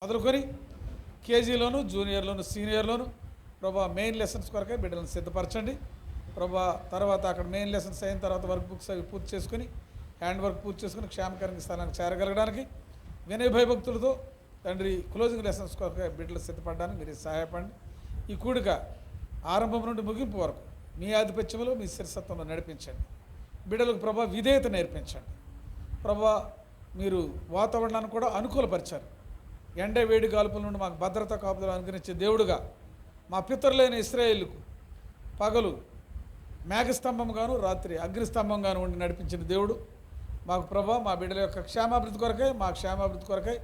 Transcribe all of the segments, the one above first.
మొదలుకొని కేజీలోను, జూనియర్లోను, సీనియర్లోను ప్రభా main lessons కొరకే బిడ్డలను సిద్ధపరచండి ప్రభా. తర్వాత అక్కడ మెయిన్ లెసన్స్ అయిన తర్వాత వర్క్ బుక్స్ అవి పూర్తి చేసుకుని, హ్యాండ్ వర్క్ పూర్తి చేసుకుని క్షేమకరంగా స్థానానికి చేరగలగడానికి వినయ భయభక్తులతో తండ్రి క్లోజింగ్ లెసన్స్ కొరకే బిడ్డలు సిద్ధపడడానికి మీరు సహాయపడండి. ఈ కూడిక ఆరంభం నుండి ముగింపు వరకు మీ ఆధిపత్యంలో, మీ శిరసత్వంలో నడిపించండి. బిడ్డలకు ప్రభా విధేయత నేర్పించండి ప్రభా. మీరు వాతావరణాన్ని కూడా అనుకూలపరిచారు. ఎండ వేడి గాల్పుల నుండి మాకు భద్రత కాపుదలు అనుగ్రహించే దేవుడుగా, మా పితరులైన ఇశ్రాయేలుకు పగలు మేఘస్తంభంగాను, రాత్రి అగ్నిస్తంభంగాను ఉండి నడిపించిన దేవుడు మాకు ప్రభా. మా బిడ్డల యొక్క క్షేమాభివృద్ధి కొరకై, మా క్షేమాభివృద్ధి కొరకై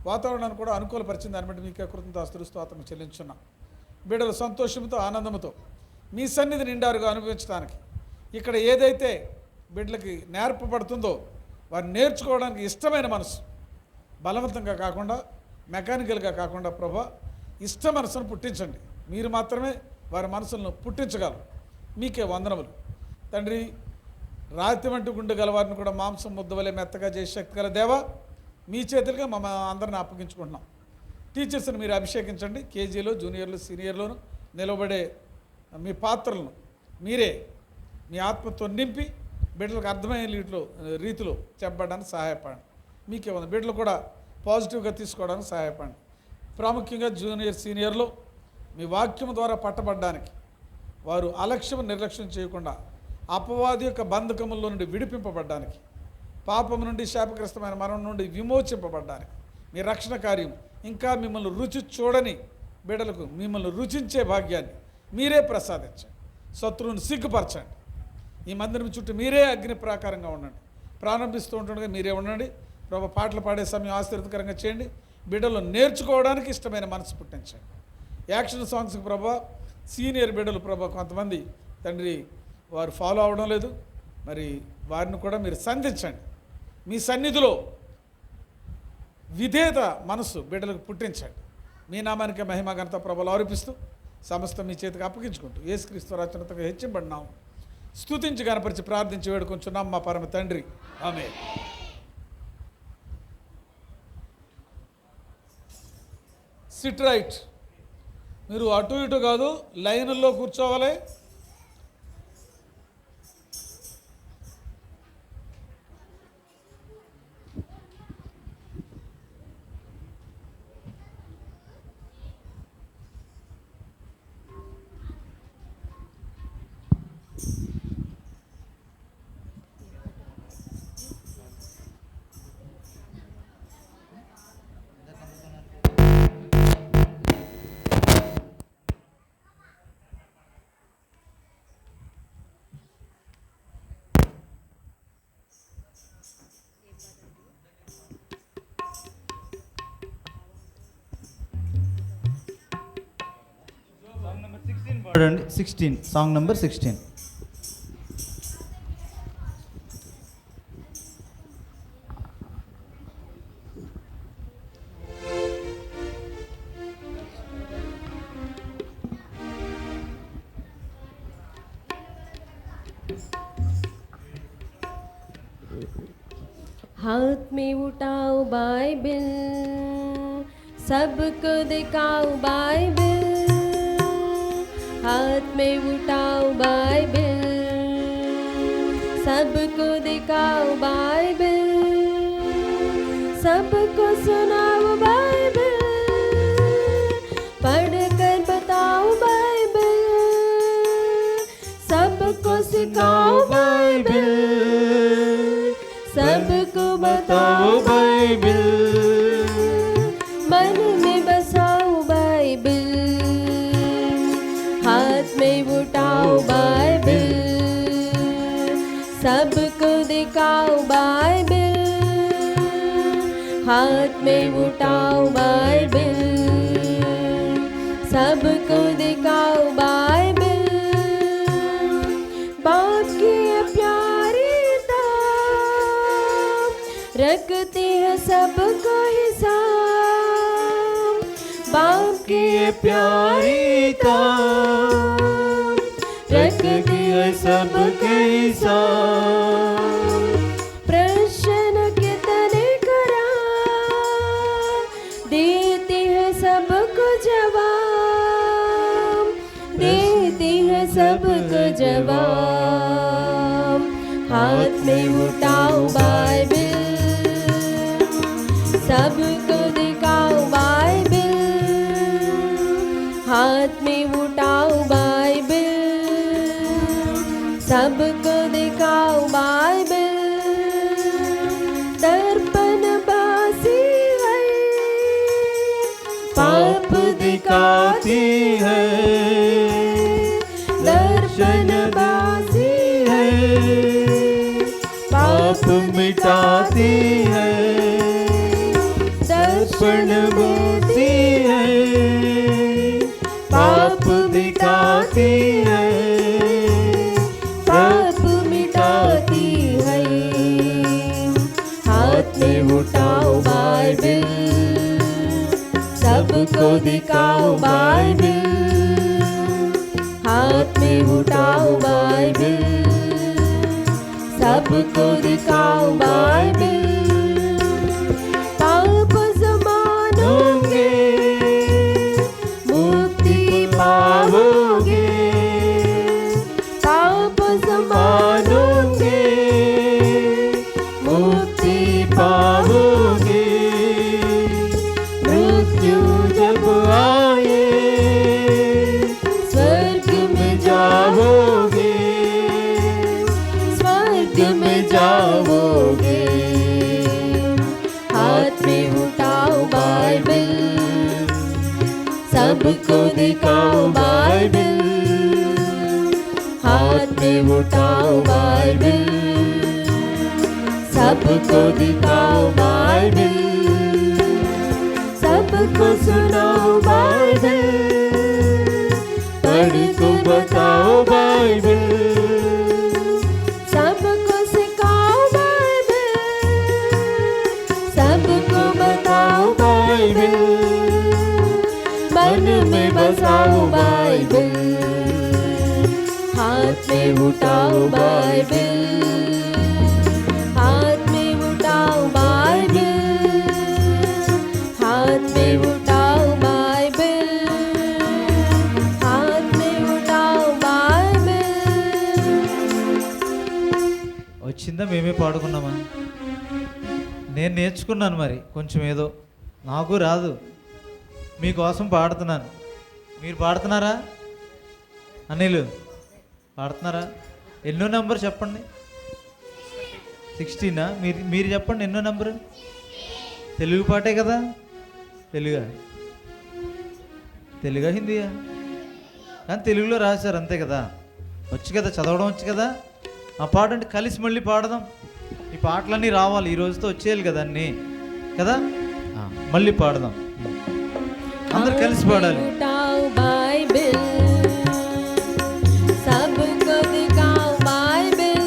వాతావరణాన్ని కూడా అనుకూలపరిచింది. దాన్ని బట్టి మీకే కృతజ్ఞతాస్తులు స్తోత్రం చెల్లించున్నాం. బిడ్డలు సంతోషంతో, ఆనందంతో మీ సన్నిధి నిండారుగా అనుభవించడానికి, ఇక్కడ ఏదైతే బిడ్డలకి నేర్పబడుతుందో వారు నేర్చుకోవడానికి ఇష్టమైన మనసు, బలవంతంగా కాకుండా, మెకానికల్గా కాకుండా ప్రభా ఇష్ట మనసును పుట్టించండి. మీరు మాత్రమే వారి మనసులను పుట్టించగలరు. మీకే వందనములు తండ్రి. రాతి వంటి గుండె గల వారిని కూడా మాంసం ముద్దవలే మెత్తగా చేసే శక్తి గల దేవా, మీ చేతులుగా మమ్మల్ని అందరిని అప్పగించుకుంటున్నాం. టీచర్స్ని మీరు అభిషేకించండి. కేజీలో, జూనియర్లు, సీనియర్లోను నిలబడే మీ పాత్రలను మీరే మీ ఆత్మతో నింపి బిడ్డలకు అర్థమయ్యే రీతిలో చెప్పడానికి సహాయపడండి. మీకే ఉంది. బిడ్డలు కూడా పాజిటివ్గా తీసుకోవడానికి సహాయపడండి. ప్రాముఖ్యంగా జూనియర్, సీనియర్లో మీ వాక్యం ద్వారా పట్టబడ్డానికి, వారు అలక్ష్యం నిర్లక్ష్యం చేయకుండా అపవాది యొక్క బంధకముల నుండి విడిపింపబడ్డానికి, పాపం నుండి, శాపగ్రస్తమైన మరణం నుండి విమోచింపబడ్డానికి, మీ రక్షణ కార్యం ఇంకా మిమ్మల్ని రుచి చూడని బిడ్డలకు మిమ్మల్ని రుచించే భాగ్యాన్ని మీరే ప్రసాదించండి. శత్రువుని సిగ్గుపరచండి. ఈ మందిరం చుట్టూ మీరే అగ్ని ప్రాకారంగా ఉండండి. ప్రారంభిస్తూ ఉంటుండగా మీరే ఉండండి ప్రభా. పాటలు పాడే సమయం ఆశీర్వదకరంగా చేయండి. బిడ్డలు నేర్చుకోవడానికి ఇష్టమైన మనసు పుట్టించండి. యాక్షన్ సాంగ్స్కి ప్రభా సీనియర్ బిడ్డలు ప్రభా కొంతమంది తండ్రి వారు ఫాలో అవడం లేదు. మరి వారిని కూడా మీరు సంధించండి. మీ సన్నిధిలో విధేయత మనసు బిడ్డలకు పుట్టించండి. మీ నామానికి మహిమ ఘనత ప్రభలు ఆరోపిస్తూ సమస్త మీ చేతికి అప్పగించుకుంటూ యేసుక్రీస్తు రచనతగా హెచ్చింబడినాం, స్తుతించి కనపరిచి ప్రార్థించి వేడుకొంచున్నాం మా పరమ తండ్రి. ఆమేన్. Sit right. మీరు అటు ఇటు కాదు, లైన్లో కూర్చోవాలి. చూడండి 16, సాంగ్ నెంబర్ 16. हाथ में उठाओ बाइबिल, सबको दिखाओ बाइबिल। हाथ में उठाओ बाइबिल, सबको दिखाओ बाइबिल। सबको सुनाओ बाइबिल, पढ़कर बताओ बाइबिल। सबको सिखाओ बाइबिल, सबको बताओ बाइबिल। मन में बसाओ बाइबिल, हाथ में उठाओ बाइबिल। सबको दिखाओ बाइबिल, हाथ में उठाओ बाइबिल। सबको दिखाओ बाइबिल। बाप की प्यारी रखती है सबको हिसाब। बाप की प्यारी रखती है सबको हिसाब। प्रश्न कितने करा दे सबको जवाब, देती है सबको जवाब। हाथ में उठाओ बाइबिल, सबको दिखाओ बाइबिल। हाथ में उठाओ बाइबिल, सबको दिखाओ बाइबिल। दर्पण बासी है, पाप दिखाती है, दर्पण बासी है, पाप मिटाती है, दर्पण बोती है, पाप दिखाती है, पाप मिटाती है। हाथ में उठाओ बाइबिल, सबको दिखाओ बाइबिल। हाथ में उठाओ बाइबिल, सबको दिखाओ बाइबिल। पाप समानोगे, मुक्ति पाओगे। पाप समानोगे, मुक्ति पाओगे। मृत्यु जब आए, स्वर्ग में जाओगे, स्वर्ग में जाओगे। हाथ में उठाओ बाइबिल, सबको दिखाओ बाइबिल। हाथ में उठाओ बाइबिल, सबको दिखाओ बाइबिल। सबको सुनाओ बाइबिल, पढ़ को बताओ बाइबिल, सबको सिखाओ बाइबिल। सबको बताओ बाइबिल, मन में बसाओ बाइबिल। हाथ में उठाओ बाइबिल, हाथ में उठाओ बाइबिल। हाथ में उठाओ बाइबिल, हाथ में उठाओ बाइबिल। వచ్చిందా? మేమే పాడుకున్నామా? నేను నేర్చుకున్నాను, మరి కొంచెం ఏదో నాకు రాదు, మీకోసం పాడుతున్నాను. మీరు పాడుతున్నారా? అనిలు పాడుతున్నారా? ఎన్నో నెంబర్ చెప్పండి. 16 మీరు చెప్పండి ఎన్నో నెంబరు. తెలుగు పాటే కదా? తెలుగా హిందీయా? కానీ తెలుగులో రాశారు అంతే కదా, వచ్చు కదా, చదవడం వచ్చు కదా. ఆ పాడండి, కలిసి మళ్ళీ పాడదాం. ఈ పాటలన్నీ రావాలి, ఈ రోజుతో వచ్చేయాలి కదా అన్నీ కదా. మళ్ళీ పాడదాం, అందరు కలిసి పాడాలి. उठाओ बाइबिल, सबको दिखाओ बाइबिल।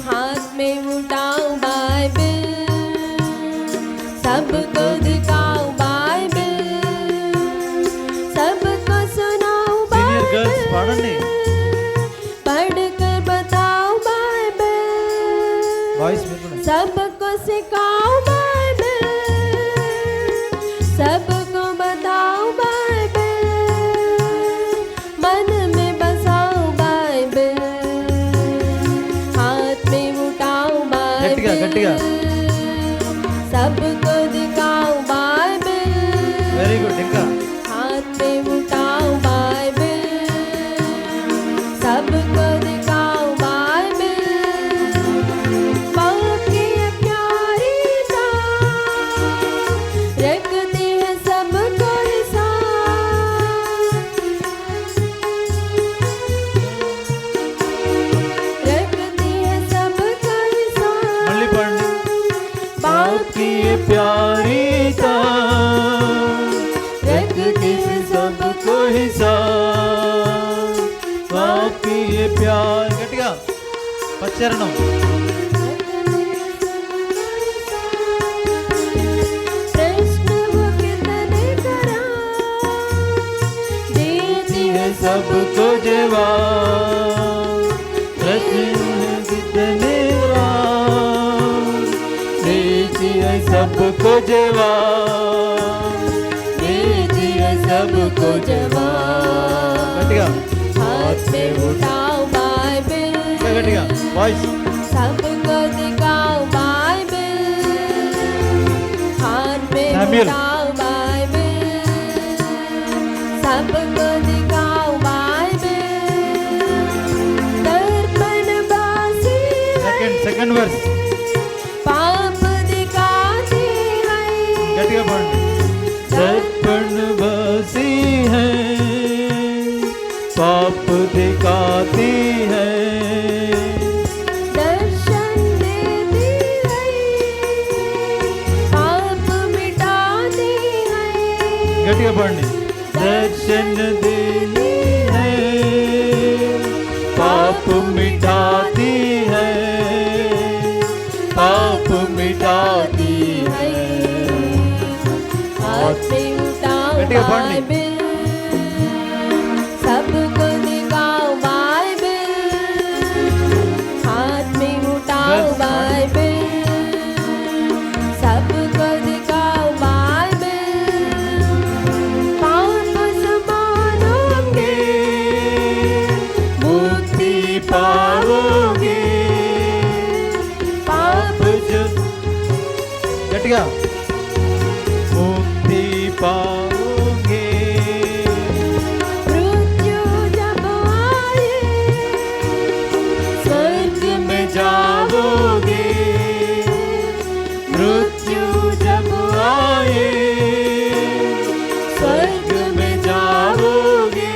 हाथ में उठाओ बाइबिल, सबको दिखाओ बाइबिल। सबको सुनाओ సీనియర్ గర్ల్స్ बाइबिल, పాడండి. पढ़कर बताओ बाइबिल। వాయిస్ మీరు కూడా. सबको सिखाओ बाइबिल, सबको बताओ बाइबिल। मन में बसाओ बाइबिल, हाथ में उठाओ గట్టిగా, గట్టిగా. बाइबिल। सबको दिखाओ बाइबिल, వెరీ గుడ్. ఇంకా हाथ में उठाओ बाइबिल। सबको दिखाओ बाइबिल। बाप की ये प्यारी दात रखती है सबको हिसाब, रखती है सबको हिसाब। మళ్ళీ పాడండి. बाप की ये प्यारी था, रखती है सबको हिसाब। आपकी ये प्यार, గట్టిగా పచ్చరణం. प्रश्न वो कितने करा, देती है सबको जवाब। प्रश्न कितने राम, देती है सबको जवाब। सबको जवाब గట్టిగా हाथ में उठाओ बाइबिल ఇంకా గట్టిగా వాయిస్ सबको दिखाओ बाइबिल हाथ में Samuel. उठाओ बाइबिल सबको दिखाओ बाइबिल दर्पण बासी సెకండ్ వర్స్ पाप दिखाती है గట్టిగా పాడండి दर्पण बसी है पाप दिखाती है दर्शन देती है पाप मिटाती है గట్టిగా పాడండి दर्शन देती है पाप मिटाती है पाप मिटाती है हाथ में उठाओ गट्टिगा पाडंడి. बाइबिल सबको दिखाओ बाइबिल हाथ में उठाओ Girls, बाइबिल सबको दिखाओ बाइबिल पाप समानोगे मुक्ति पाओगे पाप जो గట్టిగా मुक्ति पाओगे मृत्यु जब आए स्वर्ग में जाओगे मृत्यु जब आए स्वर्ग में जाओगे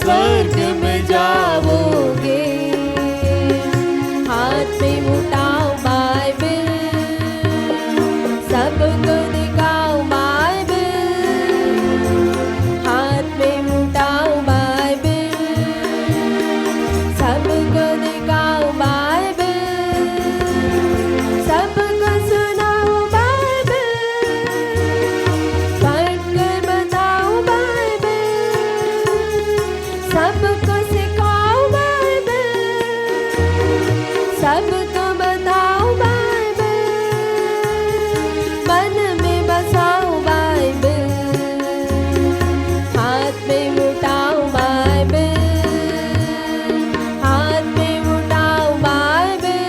स्वर्ग में जाओगे हाथ में उठाओ बाइबिल सबको दिखाओ बाइबिल हाथ में उठाओ बाइबिल सबको दिखाओ बाइबिल सबको सुनाओ बाइबिल पढ़ कर बताओ बाइबिल सबको सिखाओ बाइबिल सबको बताओ बाइबिल मन में बसाओ बाइबिल हाथ में उठाओ बाइबिल हाथ में उठाओ बाइबिल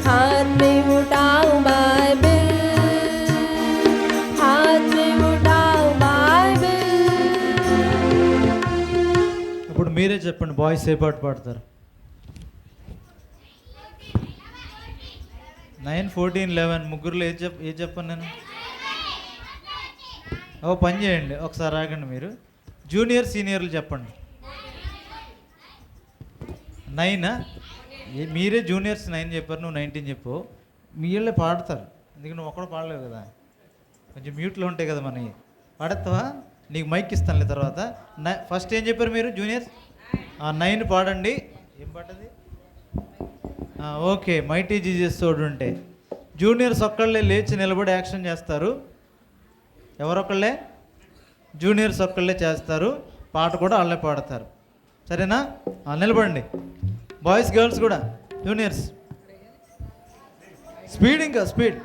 हाथ में उठाओ बाइबिल हाथ में उठाओ बाइबिल ఇప్పుడు మీరే చెప్పండి బాయ్స్ ఏ పాట పాడతారు 9, 14, 11 ముగ్గురులో ఏది చెప్పాను నేను ఓ పని చేయండి ఒకసారి ఆగండి మీరు జూనియర్ సీనియర్లు చెప్పండి 9 మీరే జూనియర్స్ 9 చెప్పారు నువ్వు 19 చెప్పు మీ వీళ్ళే పాడతారు ఎందుకంటే నువ్వు ఒక్కడో పాడలేవు కదా కొంచెం మ్యూట్లో ఉంటాయి కదా మనకి పాడతావా నీకు మైక్ ఇస్తానులే తర్వాత ఫస్ట్ ఏం చెప్పారు మీరు జూనియర్స్ 9 పాడండి ఏం పాటది ఓకే మైటీ జీజస్ తోడుంటే జూనియర్స్ ఒక్కళ్ళే లేచి నిలబడి యాక్షన్ చేస్తారు ఎవరొక్కళ్ళే జూనియర్స్ ఒక్కళ్ళే చేస్తారు పాట కూడా వాళ్ళే పాడతారు సరేనా నిలబడండి బాయ్స్ గర్ల్స్ కూడా జూనియర్స్ స్పీడ్ ఇంకా స్పీడ్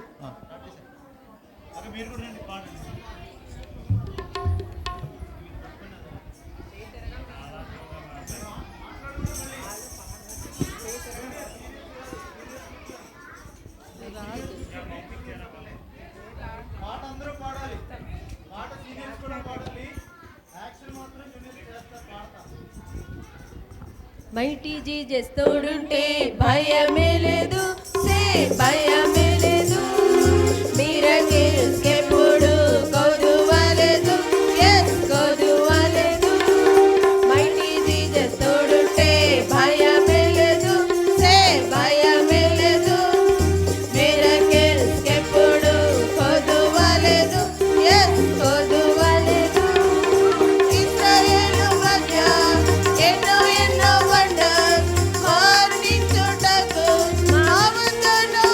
పాట అందరూ పాడాలి పాట సీనియర్స్ కూడా పాడాలి యాక్షన్ మాత్రం జూనియర్స్ చేస్తారు పాడతారు మైటీ జీజస్ తోడుంటే భయమే లేదు సే భయమే లేదు మిరకిల్స్ ఎప్పుడు కొదువలేదు yes కొదువలేదు మైటీ జీజస్ తోడుంటే భయమే లేదు సే భయమే లేదు మిరకిల్స్ ఎప్పుడు కొదువలేదు yes కొదువలేదు ఇశ్రాయేలు మధ్య ఎన్నో ఎన్నో వండర్స్ వర్ణించుటకు నా వందను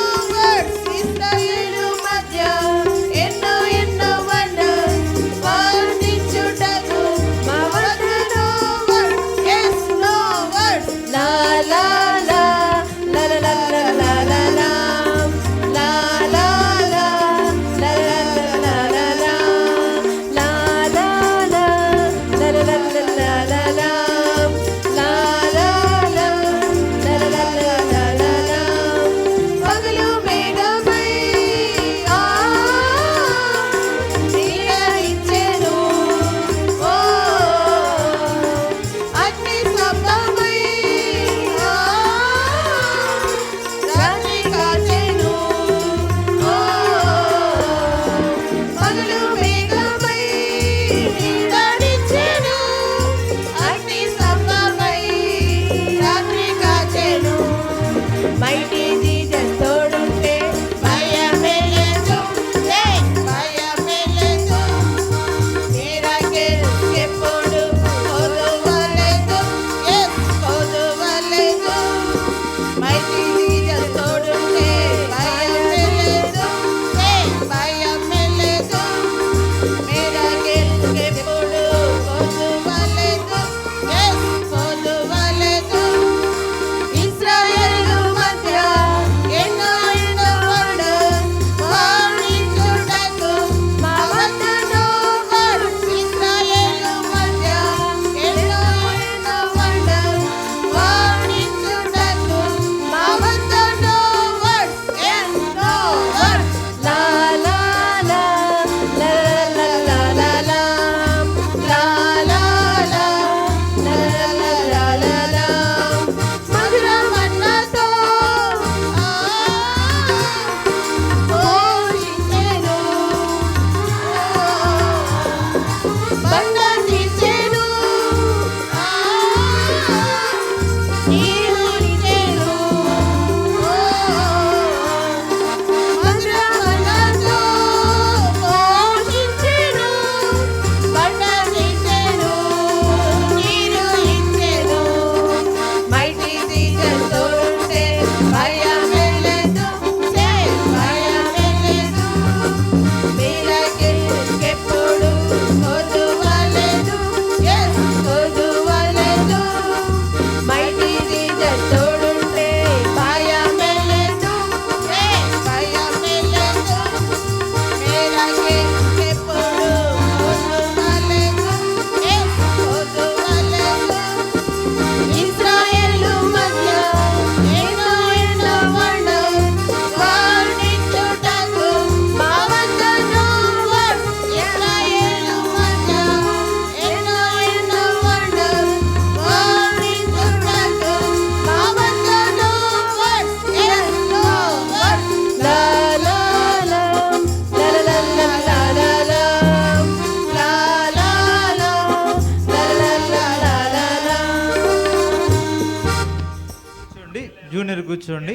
కూర్చోండి,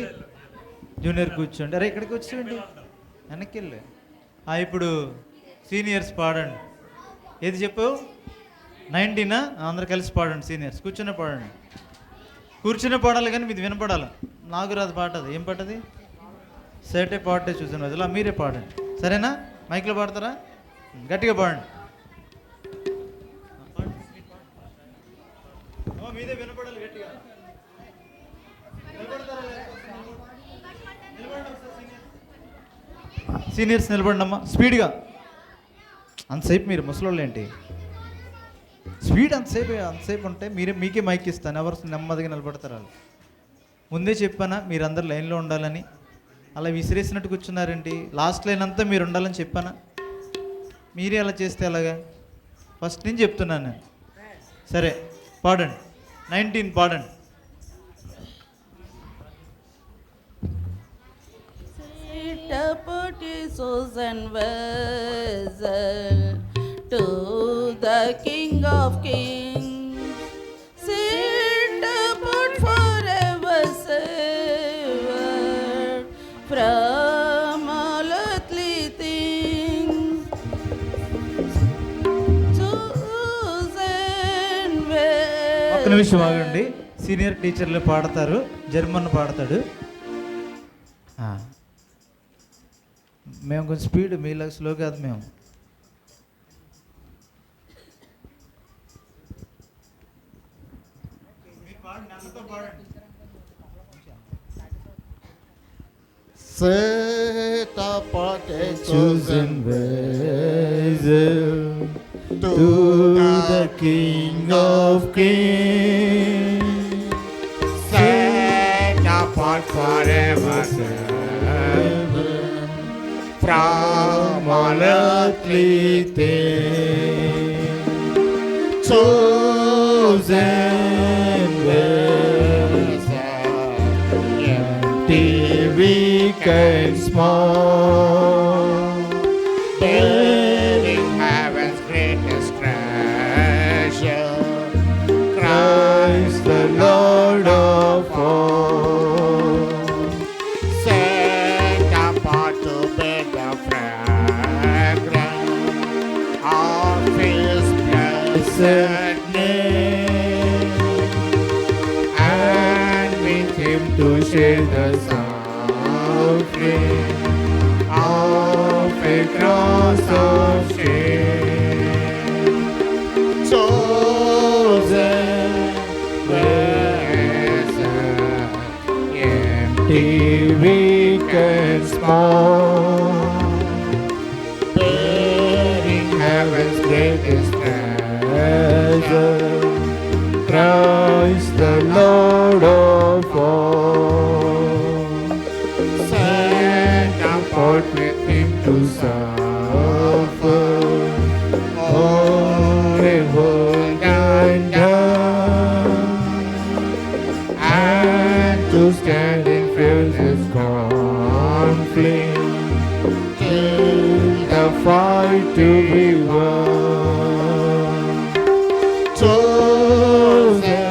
జూనియర్ కూర్చోండి. అరే ఇక్కడికి వచ్చేయండి, వెనక్కి వెళ్ళి. ఇప్పుడు సీనియర్స్ పాడండి. ఏది చెప్పావు? 19 అందరు కలిసి పాడండి. సీనియర్స్ కూర్చునే పాడండి. కూర్చునే పాడాలి కానీ మీది వినపడాలి. నాకు రాదు పాట. అది ఏం పాటది? సేటే పాటే చూసిన రోజులు మీరే పాడండి, సరేనా? మైక్లో పాడతారా? గట్టిగా పాడండి. మీదే వినపడాలి గట్టిగా. సీనియర్స్ నిలబడండి అమ్మా, స్పీడ్గా. అంతసేపు మీరు ముసలోళ్ళు ఏంటి స్పీడ్? అంతసేపు ఉంటే మీకే మైక్ ఇస్తాను. ఎవరు నెమ్మదిగా నిలబడతారు వాళ్ళు. ముందే చెప్పానా మీరందరూ లైన్లో ఉండాలని? అలా విసిరేసినట్టు కూర్చున్నారేంటి? లాస్ట్ లైన్ అంతా మీరు ఉండాలని చెప్పానా? మీరే అలా చేస్తే ఎలాగా? ఫస్ట్ నుంచి చెప్తున్నాను నేను. సరే పాడండి. 19 పాడండి. And vessel to the King of Kings, sit upon forever severed from all earthly things, chosen well. ఒక్క నిమిషం ఆగండి. సీనియర్ టీచర్లు పాడతారు, జర్మన్ పాడతాడు. మేము కొంచెం స్పీడ్, మీలాగా స్లో కాదు మేము. Set apart a chosen vessel to the King of Kings, set apart forever from all earthly things, chosen vessel, empty, weak and small, bearing heaven's greatest treasure, Christ the Lord of all, set apart to bear the fragrance of His blessed name, and with Him to share the suffering of a cross of shame, chosen vessel, empty, weak and small, bearing heaven's greatest treasure, Christ the Lord of all, set apart with Him to suffer all a world undone, and to stand in fearless conflict till the fight to be won, chosen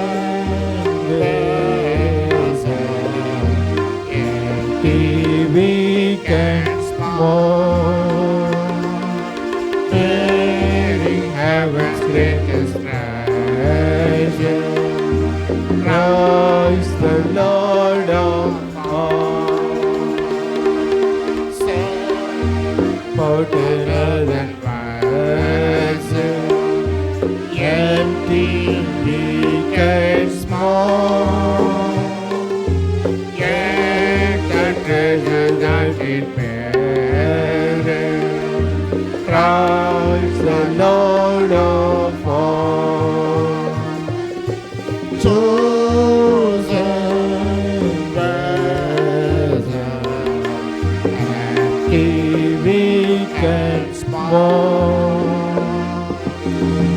vessel, empty, weak and small, bearing heaven's greatest treasure, Christ the Lord of all, porter than vessel, empty, weak and small, yet the treasure that it beareth, Christ the Lord of all, chosen vessel, empty, weak and small,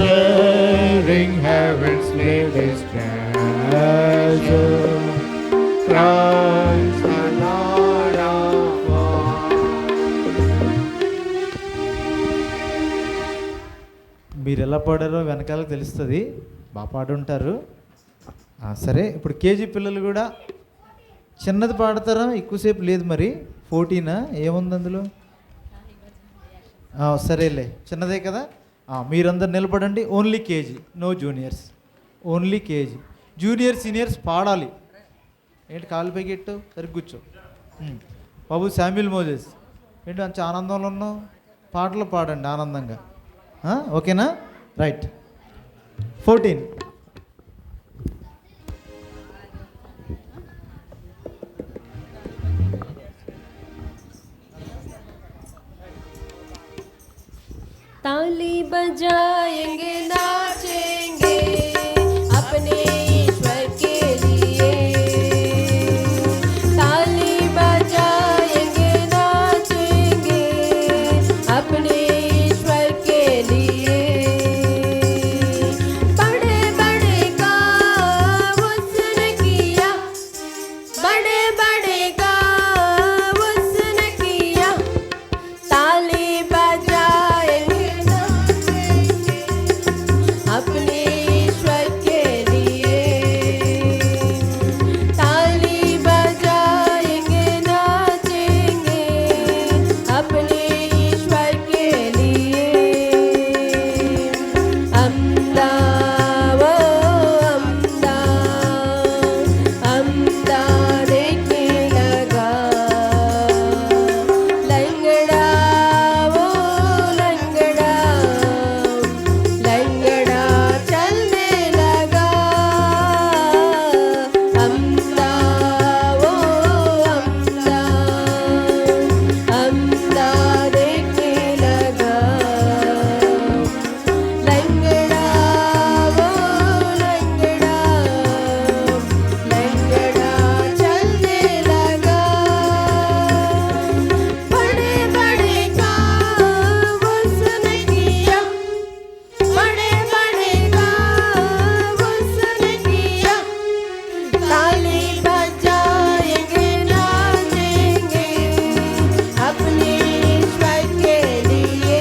bearing heaven's greatest treasure, Christ the Lord of all. మీరు ఎలా పాడారో వెనకాల తెలుస్తుంది, బాగా పాడుంటారు. సరే ఇప్పుడు KG పిల్లలు కూడా చిన్నది పాడతారా? ఎక్కువసేపు లేదు మరి. 14 ఏముంది అందులో? సరేలే, చిన్నదే కదా. మీరందరు నిలబడండి. Only KG, no juniors, only KG. Junior seniors పాడాలి. ఏంటి కాలు పైకి ఎట్టు? సరి కూర్చో. బాబు శామ్యుల్ మోజెస్, ఏంటి అంత ఆనందంలో ఉన్నావు? పాటలు పాడండి ఆనందంగా, ఓకేనా? రైట్. 14. ताली बजाएंगे नाचेंगे अपने ईश्वर के लिए, ताली बजाएंगे नाचेंगे अपने ईश्वर के लिए। बड़े बड़े काम उसने किया, बड़े बड़े काम उसने किया, ताली बजाएंगे अपने ईश्वर के लिए, ताली बजाएंगे नाचेंगे अपने ईश्वर के लिए। अम्दा वो अम्दा, अम्दा देखने लगा, लंगड़ा वो लंगड़ा, लंगड़ा चलने लगा। अम्दा वो अम्दा, अम्दा देखने लगा, लंगड़ा वो लंगड़ा, लंगड़ा चलने लगा। बड़े बड़े काम उसने किया, बड़े बड़े काम उसने किया, ताली बजाएंगे नाचेंगे अपने ईश्वर के लिए,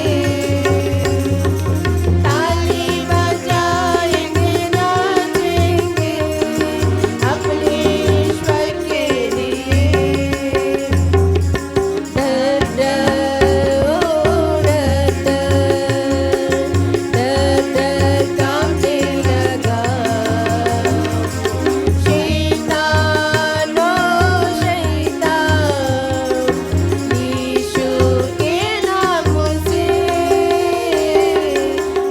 ताली बजाएंगे नाचेंगे अपने ईश्वर के लिए। डर डर ओ डर डर, डर डर कांपने लगा, शैतान ओ शैतान, यीशु के नाम से।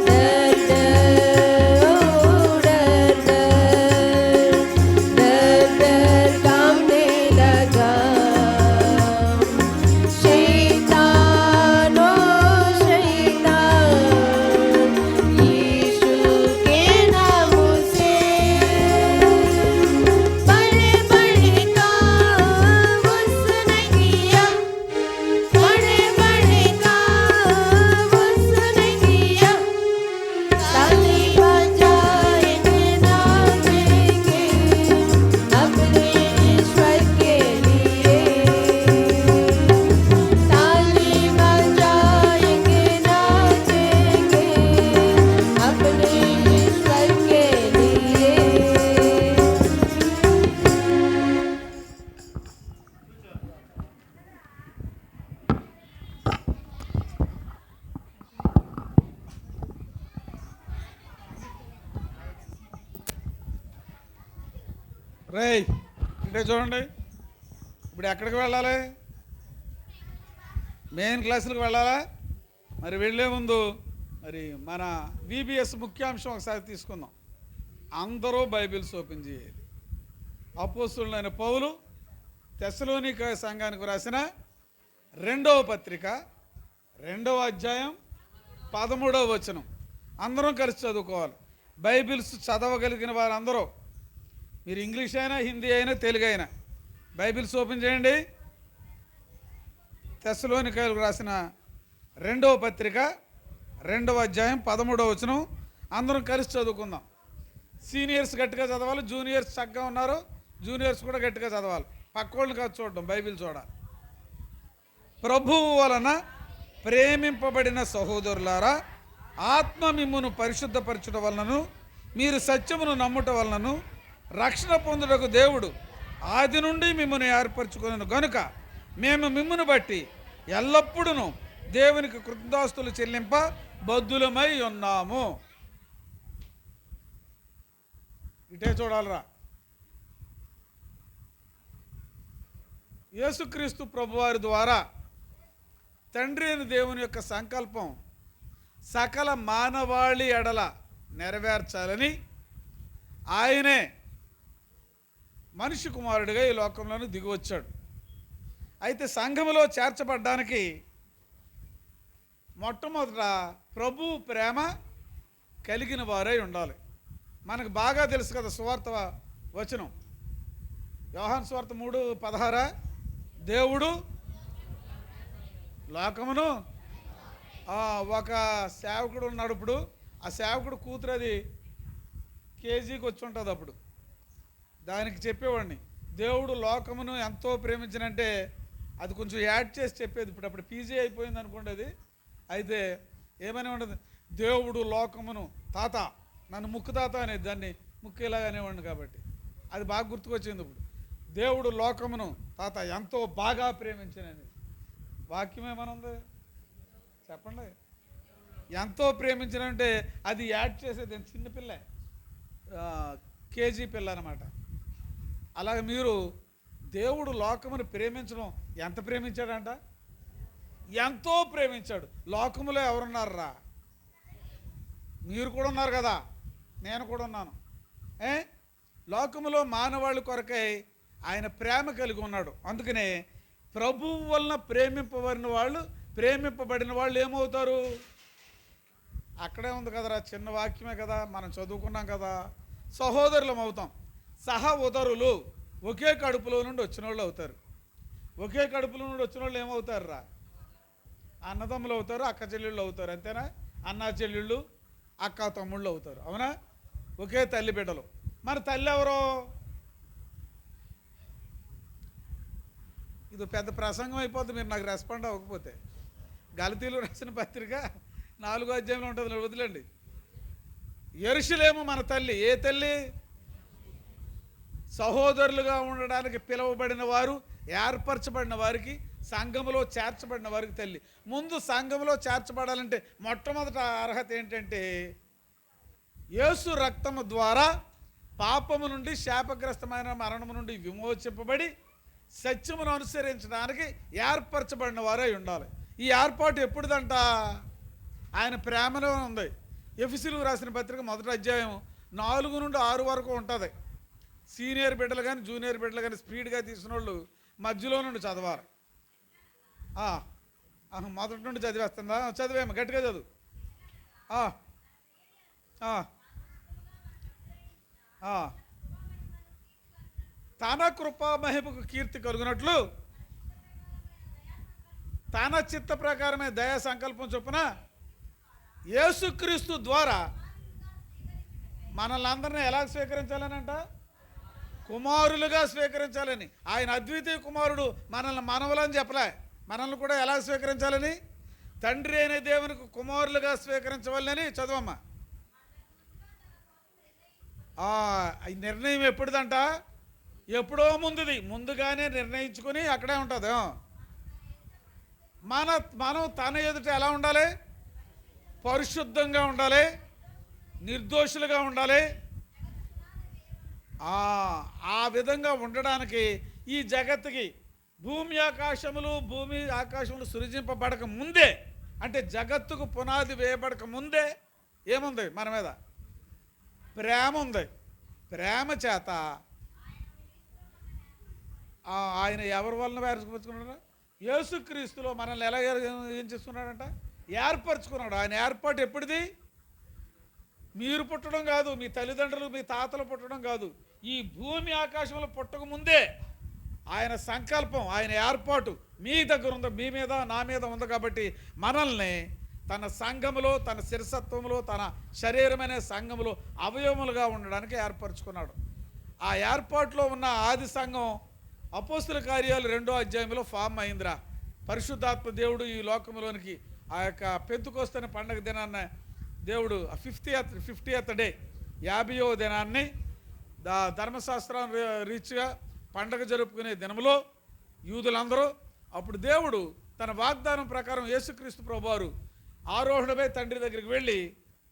डर डर ओ डर डर, डर डर कांपने लगा, शैतान ओ शैतान, यीशु के नाम से। बड़े बड़े काम उसने किया, बड़े बड़े काम उसने किया, ताली बजाएंगे नाचेंगे अपने ईश्वर के लिए, ताली बजाएंगे नाचेंगे अपने ईश्वर के लिए। రేయ్ అంటే చూడండి, ఇప్పుడు ఎక్కడికి వెళ్ళాలి? మెయిన్ క్లాసులకు వెళ్ళాలా? మరి వెళ్ళే ముందు మరి మన VBS ముఖ్యాంశం ఒకసారి తీసుకుందాం. అందరూ బైబిల్స్ ఓపెన్ చేయాలి. అపోస్తలుడైన పౌలు తెస్సలోనిక సంఘానికి రాసిన 2వ పత్రిక 2వ అధ్యాయం 13వ వచనం అందరం కలిసి చదువుకోవాలి. బైబిల్స్ చదవగలిగిన వారందరూ, మీరు ఇంగ్లీష్ అయినా హిందీ అయినా తెలుగు అయినా బైబిల్స్ ఓపెన్ చేయండి. తెస్సలోనికైలకు రాసిన 2వ పత్రిక 2వ అధ్యాయం 13వ వచనం అందరం కలిసి చదువుకుందాం. సీనియర్స్ గట్టిగా చదవాలి, జూనియర్స్ చక్కగా ఉన్నారు, జూనియర్స్ కూడా గట్టిగా చదవాలి. పక్కోళ్ళని కాదు చూడడం, బైబిల్ చూడాలి. ప్రభువు వలన ప్రేమింపబడిన సహోదరులారా, ఆత్మ మిమ్మును పరిశుద్ధపరచుట వలనను మీరు సత్యమును నమ్ముట వలనను రక్షణ పొందుటకు దేవుడు ఆది నుండి మిమ్మల్ని ఏర్పరచుకున్నాను గనుక మేము మిమ్మల్ని బట్టి ఎల్లప్పుడూ దేవునికి కృతజ్ఞతాస్తులు చెల్లింప బద్ధులమై ఉన్నాము. ఇటే చూడాలరా. యేసుక్రీస్తు ప్రభువారి ద్వారా తండ్రి అయిన దేవుని యొక్క సంకల్పం సకల మానవాళి ఎడల నెరవేర్చాలని ఆయనే మనిషి కుమారుడిగా ఈ లోకంలోని దిగివచ్చాడు. అయితే సంఘములో చేర్చబడ్డానికి మొట్టమొదట ప్రభు ప్రేమ కలిగిన వారై ఉండాలి. మనకు బాగా తెలుసు కదా సువార్త వచనం, యోహాను సువార్త 3:16, దేవుడు లోకమును ఒక సేవకుడు ఉన్నాడు. ఇప్పుడు ఆ సేవకుడు కూతురు అది కేజీకి వచ్చి ఉంటుంది. అప్పుడు దానికి చెప్పేవాడిని, దేవుడు లోకమును ఎంతో ప్రేమించినంటే అది కొంచెం యాడ్ చేసి చెప్పేది. అప్పుడు పీజీ అయిపోయింది అనుకోండి అది. అయితే ఏమని ఉండదు, దేవుడు లోకమును తాత, నన్ను ముక్కు తాత అనేది, దాన్ని ముక్కేలాగా అనేవాడిని. కాబట్టి అది బాగా గుర్తుకొచ్చింది. ఇప్పుడు దేవుడు లోకమును తాత ఎంతో బాగా ప్రేమించినది వాక్యం ఏమనుంది చెప్పండి. ఎంతో ప్రేమించినంటే అది యాడ్ చేసేది చిన్నపిల్ల, కేజీ పిల్ల అన్నమాట. అలాగే మీరు దేవుడు లోకమును ప్రేమించడం ఎంత ప్రేమించాడంట, ఎంతో ప్రేమించాడు. లోకములో ఎవరున్నారా? మీరు కూడా ఉన్నారు కదా, నేను కూడా ఉన్నాను. లోకములో మానవాళి కొరకై ఆయన ప్రేమ కలిగి ఉన్నాడు. అందుకనే ప్రభువు వలన ప్రేమింపబడిన వాళ్ళు ఏమవుతారు? అక్కడే ఉంది కదరా, చిన్న వాక్యమే కదా, మనం చదువుకున్నాం కదా. సహోదరులం అవుతాం. సహ ఉదరులు, ఒకే కడుపులో నుండి వచ్చిన వాళ్ళు అవుతారు. ఒకే కడుపులో నుండి వచ్చిన వాళ్ళు ఏమవుతారు రా? అన్నదమ్ములు అవుతారు, అక్క చెల్లెళ్ళు అవుతారు. అంతేనా? అన్న చెల్లెళ్ళు, అక్క తమ్ముళ్ళు అవుతారు. అవునా? ఒకే తల్లి బిడ్డలు. మన తల్లి ఎవరో? ఇది పెద్ద ప్రసంగం అయిపోతుంది మీరు నాకు రెస్పాండ్ అవ్వకపోతే. గలతీలు రాసిన పత్రిక 4వ అధ్యాయంలో ఉంటుంది, వదిలేండి. యెరూషలేము మన తల్లి. ఏ తల్లి? సహోదరులుగా ఉండడానికి పిలువబడిన వారు, ఏర్పరచబడిన వారికి, సంఘములో చేర్చబడిన వారికి తల్లి. ముందు సంఘములో చేర్చబడాలంటే మొట్టమొదట అర్హత ఏంటంటే యేసు రక్తము ద్వారా పాపము నుండి, శాపగ్రస్తమైన మరణము నుండి విమోచింపబడి సత్యమును అనుసరించడానికి ఏర్పరచబడిన వారై ఉండాలి. ఈ ఏర్పాటు ఎప్పుడుదంట? ఆయన ప్రేమలో ఉంది. ఎఫెసీయులకు రాసిన పత్రిక 1వ అధ్యాయం 4 నుండి 6 వరకు ఉంటుంది. సీనియర్ బిడ్డలు కానీ జూనియర్ బిడ్డలు కానీ స్పీడ్గా తీసిన వాళ్ళు మధ్యలో నుండి చదవాలి. మొదటి నుండి చదివేస్తుందా? చదివేమో, గట్టిగా చదువు. తన కృపా మహిమకు కీర్తి కలుగునట్లు తన చిత్త ప్రకారమే దయా సంకల్పం చొప్పున యేసుక్రీస్తు ద్వారా మనల్ని అందరినీ ఎలా స్వీకరించాలనంట? కుమారులుగా స్వీకరించాలని. ఆయన అద్వితీయ కుమారుడు మనల్ని మనవలని చెప్పలే, మనల్ని కూడా ఎలా స్వీకరించాలని? తండ్రి అయిన దేవునికి కుమారులుగా స్వీకరించవాలని. చదవమ్మా. ఈ నిర్ణయం ఎప్పుడుదంట? ఎప్పుడో ముందుగానే నిర్ణయించుకొని అక్కడే ఉంటుంది. మనం తన ఎదుట ఎలా ఉండాలి? పరిశుద్ధంగా ఉండాలి, నిర్దోషులుగా ఉండాలి. ఆ విధంగా ఉండడానికి ఈ జగత్తుకి భూమి ఆకాశములు సృజింపబడక ముందే, అంటే జగత్తుకు పునాది వేయబడక ముందే ఏముంది మన మీద? ప్రేమ ఉంది. ప్రేమ చేత ఆయన ఎవరి వలన ఏర్పరచుకున్నాడు? యేసుక్రీస్తులో మనల్ని ఎలా ఏం చేసుకున్నాడంట? ఏర్పరచుకున్నాడు. ఆయన ఏర్పాటు ఎప్పుడుది? మీరు పుట్టడం కాదు, మీ తల్లిదండ్రులు మీ తాతలు పుట్టడం కాదు, ఈ భూమి ఆకాశంలో పుట్టక ముందే ఆయన సంకల్పం, ఆయన ఏర్పాటు మీ దగ్గర ఉంది, మీ మీద నా మీద ఉంది. కాబట్టి మనల్ని తన సంఘములో, తన శిరసత్వంలో, తన శరీరమైన సంఘములో అవయవములుగా ఉండడానికి ఏర్పరచుకున్నాడు. ఆ ఏర్పాటులో ఉన్న ఆది సంఘం అపోస్తుల కార్యాలు 2వ అధ్యాయంలో ఫామ్ అయిందిరా. పరిశుద్ధాత్మ దేవుడు ఈ లోకంలోనికి ఆ యొక్క పెంతుకొస్తున్న పండగ దినాన్న దేవుడు 50th డే 50వ దినాన్ని ధర్మశాస్త్రం రీచ్గా పండగ జరుపుకునే దినములో యూదులందరూ అప్పుడు దేవుడు తన వాగ్దానం ప్రకారం యేసుక్రీస్తు ప్రభువారు ఆరోహణమై తండ్రి దగ్గరికి వెళ్ళి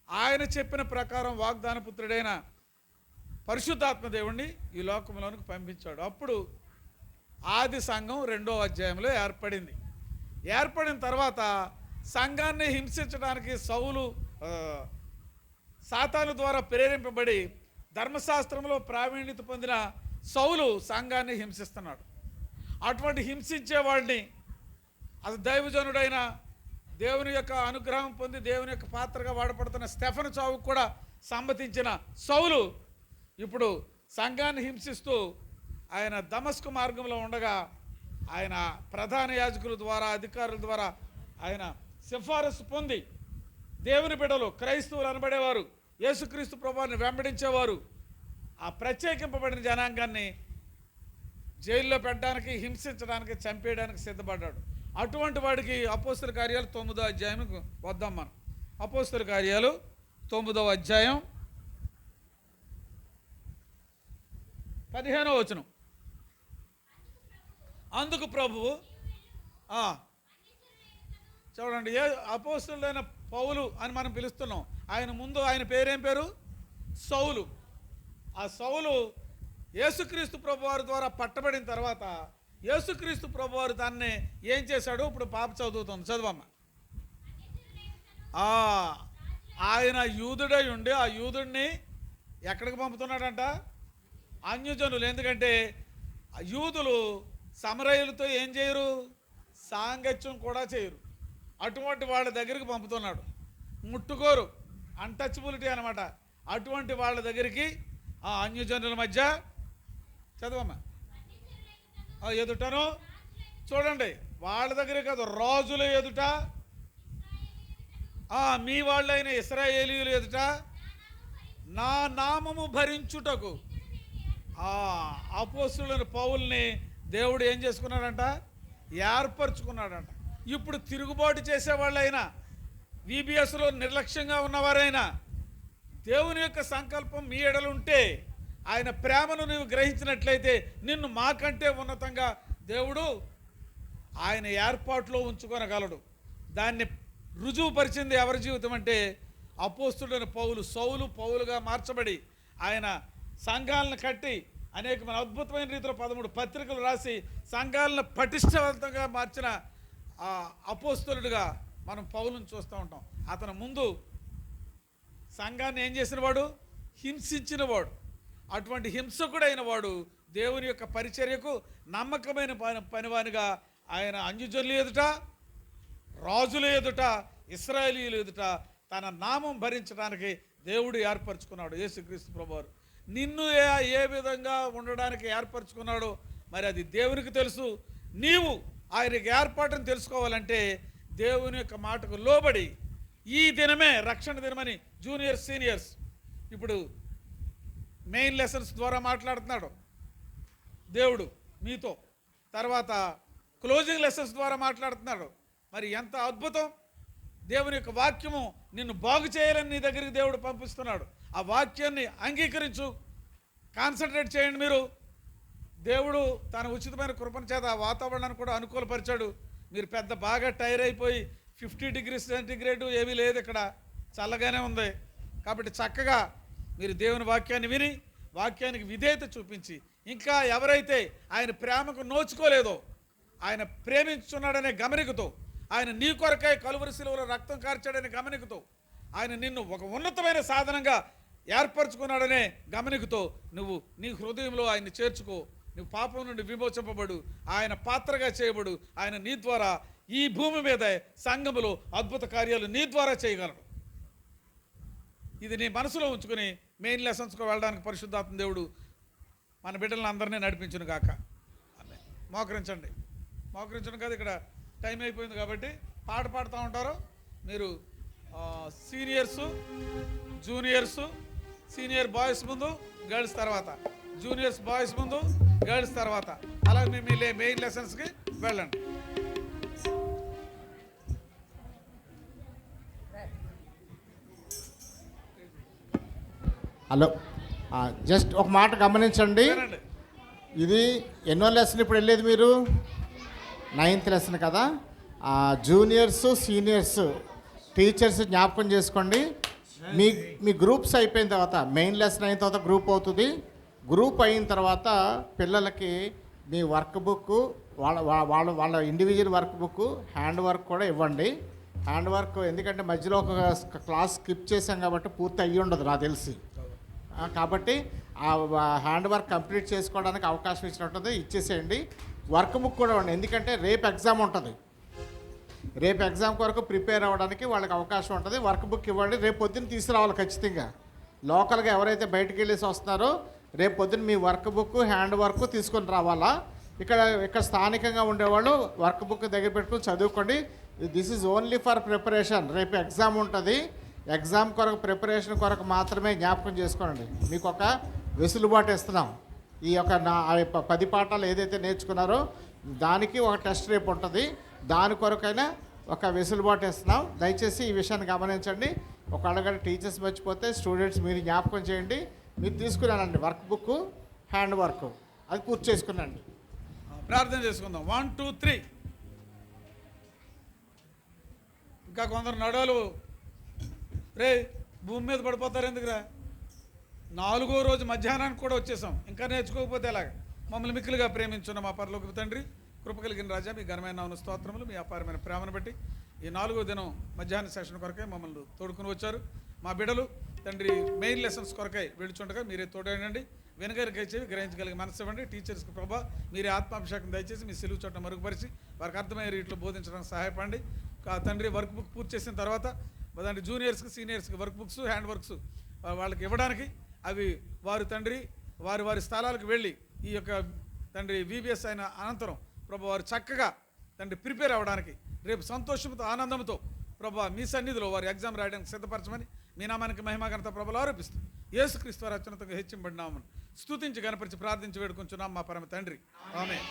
ఆయన చెప్పిన ప్రకారం వాగ్దాన పుత్రుడైన పరిశుద్ధాత్మ దేవుణ్ణి ఈ లోకంలోనికి పంపించాడు. అప్పుడు ఆది సంఘం 2వ అధ్యాయంలో ఏర్పడింది. ఏర్పడిన తర్వాత సంఘాన్ని హింసించడానికి సాతాను ద్వారా ప్రేరేపింపబడి ధర్మశాస్త్రంలో ప్రావీణ్యత పొందిన సౌలు సంఘాన్ని హింసిస్తున్నాడు. అటువంటి హింసించేవాడిని అది దైవజనుడైన దేవుని యొక్క అనుగ్రహం పొంది దేవుని యొక్క పాత్రగా వాడపడుతున్న స్టెఫను చావుకు కూడా సమ్మతించిన సౌలు ఇప్పుడు సంఘాన్ని హింసిస్తూ ఆయన దమస్కు మార్గంలో ఉండగా ఆయన ప్రధాన యాజకుల ద్వారా అధికారుల ద్వారా ఆయన సిఫారసు పొంది దేవుని బిడ్డలు క్రైస్తవులు అనబడేవారు యేసుక్రీస్తు ప్రభువుని వెంబడించేవారు ఆ ప్రత్యేకింపబడిన జనాంగాన్ని జైల్లో పెట్టడానికి హింసించడానికి చంపేయడానికి సిద్ధపడ్డాడు. అటువంటి వాడికి అపోస్తల కార్యాలు 9వ అధ్యాయంకు వద్దాం. మనం అపోస్తల కార్యాలు 9వ అధ్యాయం 15వ వచనం. అందుకు ప్రభువు చూడండి, ఏ అపోస్తలుడైన పౌలు అని మనం పిలుస్తున్నాం. ఆయన ముందు ఆయన పేరేం పేరు? సౌలు. ఆ సౌలు యేసుక్రీస్తు ప్రభువారి ద్వారా పట్టబడిన తర్వాత యేసుక్రీస్తు ప్రభువారు దాన్ని ఏం చేశాడు? ఇప్పుడు పాప చదువుతుంది, చదువమ్మ. ఆయన యూదుడై ఉండి ఆ యూదుడిని ఎక్కడికి పంపుతున్నాడంట? అన్యజనులు. ఎందుకంటే యూదులు సమరయులతో ఏం చేయరు? సాంగత్యం కూడా చేయరు. అటువంటి వాళ్ళ దగ్గరికి పంపుతున్నాడు. ముట్టుకోరు, అన్టచబిలిటీ అనమాట. అటువంటి వాళ్ళ దగ్గరికి ఆ అన్యజనుల మధ్య చదవమ్మా ఎదుటను చూడండి, వాళ్ళ దగ్గరే కాదు, రాజుల ఎదుట, మీ వాళ్ళైన ఇశ్రాయేలీయుల ఎదుట నా నామము భరించుటకు అపోస్తలుడైన పౌలుని దేవుడు ఏం చేసుకున్నాడంట? ఏర్పరచుకున్నాడంట. ఇప్పుడు తిరుగుబాటు చేసేవాళ్ళైనా, VBSలో నిర్లక్ష్యంగా ఉన్నవారైనా, దేవుని యొక్క సంకల్పం మీ ఎడలుంటే, ఆయన ప్రేమను నీవు గ్రహించినట్లయితే నిన్ను మాకంటే ఉన్నతంగా దేవుడు ఆయన ఏర్పాటులో ఉంచుకొనగలడు. దాన్ని రుజువుపరిచింది ఎవరి జీవితం అంటే అపోస్తలుడైన పౌలు. సౌలు పౌలుగా మార్చబడి ఆయన సంఘాలను కట్టి అనేకమైన అద్భుతమైన రీతిలో 13 పత్రికలు రాసి సంఘాలను పటిష్టవంతంగా మార్చిన అపోస్తలుడిగా మనం పౌలుని చూస్తూ ఉంటాం. అతను ముందు సంఘాన్ని ఏం చేసినవాడు? హింసించినవాడు. అటువంటి హింసకుడైన వాడు దేవుని యొక్క పరిచర్యకు నమ్మకమైన పనివానిగా ఆయన అన్యజనుల ఎదుట, రాజుల ఎదుట, ఇశ్రాయేలీయుల ఎదుట తన నామం భరించడానికి దేవుడు ఏర్పరచుకున్నాడు. యేసుక్రీస్తు ప్రభువారు నిన్ను ఏ విధంగా ఉండడానికి ఏర్పరచుకున్నాడో మరి అది దేవునికి తెలుసు. నీవు ఆయనకి ఏర్పాటును తెలుసుకోవాలంటే దేవుని యొక్క మాటకు లోబడి ఈ దినమే రక్షణ దినమని జూనియర్స్ సీనియర్స్ ఇప్పుడు మెయిన్ లెసన్స్ ద్వారా మాట్లాడుతున్నాడు దేవుడు మీతో. తర్వాత క్లోజింగ్ లెసన్స్ ద్వారా మాట్లాడుతున్నాడు. మరి ఎంత అద్భుతం! దేవుని యొక్క వాక్యము నిన్ను బాగు చేయాలని నీ దగ్గరికి దేవుడు పంపిస్తున్నాడు. ఆ వాక్యాన్ని అంగీకరించు, కాన్సన్ట్రేట్ చేయండి. మీరు దేవుడు తన ఉచితమైన కృపణ చేత ఆ వాతావరణాన్ని కూడా అనుకూలపరిచాడు. మీరు పెద్ద బాగా టైర్ అయిపోయి 50 డిగ్రీస్ సెంటిగ్రేడ్ ఏమీ లేదు, ఇక్కడ చల్లగానే ఉంది. కాబట్టి చక్కగా మీరు దేవుని వాక్యాన్ని విని వాక్యానికి విధేయత చూపించి, ఇంకా ఎవరైతే ఆయన ప్రేమకు నోచుకోలేదో, ఆయన ప్రేమించున్నాడనే గమనికతో, ఆయన నీ కొరకై కలువరి శిలువలో రక్తం కార్చాడనే గమనికతో, ఆయన నిన్ను ఒక ఉన్నతమైన సాధనంగా ఏర్పరచుకున్నాడనే గమనికతో నువ్వు నీ హృదయంలో ఆయన్ని చేర్చుకో. నువ్వు పాపం నుండి విమోచింపబడు, ఆయన పాత్రగా చేయబడు. ఆయన నీ ద్వారా ఈ భూమి మీద సంఘములో అద్భుత కార్యాలు నీ ద్వారా చేయగలడు. ఇది నీ మనసులో ఉంచుకుని మెయిన్ లెసన్స్కు వెళ్ళడానికి పరిశుద్ధాత్మ దేవుడు మన బిడ్డలను అందరినీ నడిపించును గాక. మోకరించండి, మోకరించడం కాదు, ఇక్కడ టైం అయిపోయింది కాబట్టి పాట పాడుతూ ఉంటారు మీరు. సీనియర్సు, జూనియర్సు, సీనియర్ బాయ్స్ ముందు, గర్ల్స్ తర్వాత, జూనియర్స్ బాయ్స్ ముందు, గర్ల్స్ తర్వాత, అలాగే మీ మెయిన్ లెసన్స్కి వెళ్ళండి. హలో, జస్ట్ ఒక మాట గమనించండి. ఇది ఎన్నో లెసన్ ఇప్పుడు వెళ్ళేది మీరు? 9th లెసన్ కదా. జూనియర్స్ సీనియర్స్ టీచర్స్ జ్ఞాపకం చేసుకోండి. మీ గ్రూప్స్ అయిపోయిన తర్వాత మెయిన్ లెసన్ అయిన తర్వాత గ్రూప్ అవుతుంది. గ్రూప్ అయిన తర్వాత పిల్లలకి మీ వర్క్ బుక్ వాళ్ళ individual work book hand work కూడా ఇవ్వండి. హ్యాండ్ వర్క్ ఎందుకంటే మధ్యలో ఒక క్లాస్ స్కిప్ చేసాం కాబట్టి పూర్తి అయ్యి ఉండదు నాకు తెలిసి. కాబట్టి ఆ హ్యాండ్ వర్క్ కంప్లీట్ చేసుకోవడానికి అవకాశం ఇచ్చినట్టుంది, ఇచ్చేసేయండి. వర్క్ బుక్ కూడా ఇవ్వండి, ఎందుకంటే రేపు ఎగ్జామ్ ఉంటుంది. రేపు ఎగ్జామ్ కొరకు ప్రిపేర్ అవ్వడానికి వాళ్ళకి అవకాశం ఉంటుంది. వర్క్ బుక్ ఇవ్వండి. రేపు పొద్దున్న తీసుకురావాలి ఖచ్చితంగా. లోకల్గా ఎవరైతే బయటకు వెళ్ళేసి వస్తున్నారో రేపు పొద్దున్న మీ వర్క్ బుక్ హ్యాండ్ వర్క్ తీసుకొని రావాలా. ఇక్కడ స్థానికంగా ఉండేవాళ్ళు వర్క్ బుక్ దగ్గర పెట్టుకుని చదువుకోండి. This is only for preparation. రేపు ఎగ్జామ్ ఉంటుంది. ఎగ్జామ్ కొరకు ప్రిపరేషన్ కొరకు మాత్రమే జ్ఞాపకం చేసుకోండి. మీకు ఒక వెసులుబాటు ఇస్తున్నాం. ఈ యొక్క 10 పాఠాలు ఏదైతే నేర్చుకున్నారో దానికి ఒక టెస్ట్ రేపు ఉంటుంది. దాని కొరకైనా ఒక వెసులుబాటు ఇస్తున్నాం. దయచేసి ఈ విషయాన్ని గమనించండి. ఒక అడగడ టీచర్స్ మర్చిపోతే స్టూడెంట్స్ మీరు జ్ఞాపకం చేయండి. మీరు తీసుకున్నానండి వర్క్ బుక్ హ్యాండ్ వర్క్ అది పూర్తి చేసుకున్నాండి. ప్రార్థన చేసుకుందాం. 1 2 3. ఇంకా కొందరు నడాలు రే భూమి మీద పడిపోతారు ఎందుకురా? 4వ రోజు మధ్యాహ్నానికి కూడా వచ్చేసాం. ఇంకా నేర్చుకోకపోతే ఎలాగ? మమ్మల్ని మిక్కిలిగా ప్రేమించున్న మా పరలోకపు తండ్రి, కృప కలిగిన రాజా, మీ ఘనమైన నామమున స్తోత్రములు. మీ అపారమైన ప్రేమను బట్టి ఈ 4వ దినం మధ్యాహ్న సెషన్ కొరకై మమ్మల్ని తోడుకుని వచ్చారు. మా బిడ్డలు తండ్రి మెయిన్ లెసన్స్ కొరకై వెళుచుండగా మీరే తోడేయండి. వెనుకరికై చెవి గ్రహించగలిగే మనసు ఇవ్వండి. టీచర్స్కి ప్రభా మీరే ఆత్మాభిషేకం దయచేసి మీ సెలువు చోట మరుగుపరిచి వారికి అర్థమయ్యే రీతిలో బోధించడానికి సహాయపడండి. తండ్రి వర్క్ బుక్ పూర్తి చేసిన తర్వాత తండ్రి జూనియర్స్కి సీనియర్స్కి వర్క్ బుక్స్ హ్యాండ్ వర్క్స్ వాళ్ళకి ఇవ్వడానికి అవి వారు తండ్రి వారి స్థలాలకు వెళ్ళి ఈ యొక్క తండ్రి VBS అయిన అనంతరం ప్రభు వారు చక్కగా తండ్రి ప్రిపేర్ అవ్వడానికి రేపు సంతోషంతో ఆనందంతో ప్రభు మీ సన్నిధిలో వారి ఎగ్జామ్ రాయడానికి సిద్ధపరచమని మీ నామానికి మహిమాఘనత ప్రభులు ఆరోపిస్తుంది. యేసుక్రీస్తు వారి అత్యున్నతంగా హెచ్చింబడినామని స్తుతించి గణపరిచి ప్రార్థించి వేడుకుంటున్నాం మా పరమ తండ్రి. ఆమేన్.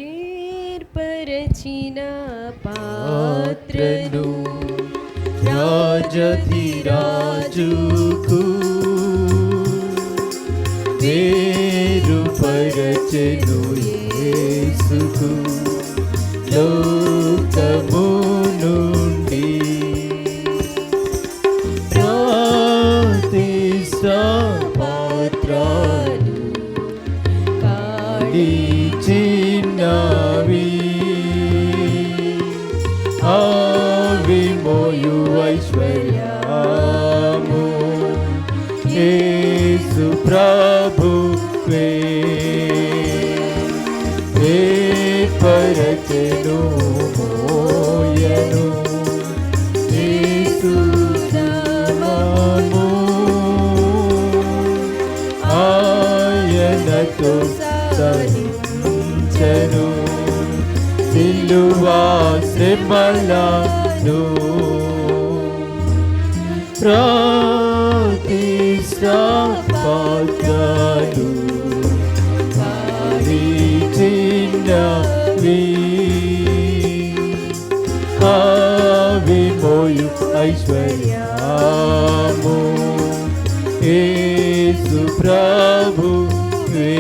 ఏర్పరచిన పాత్రను రాజధిరాజుకు వేరుపరచెను యేసుకు లోకము నుండి ప్రతిష్ఠా పాత్రలు చిన్నవి అవి మోయు ఐశ్వర్యము యేసు ప్రభువే ఏర్పరచెను మోయను యేసు నామము ఆయనతో సహించెను సిలువా శ్రమలను ప్రతిష్ఠా పాత్రలు చిన్నవి అవి మోయు ఐశ్వర్యము యేసు ప్రభువే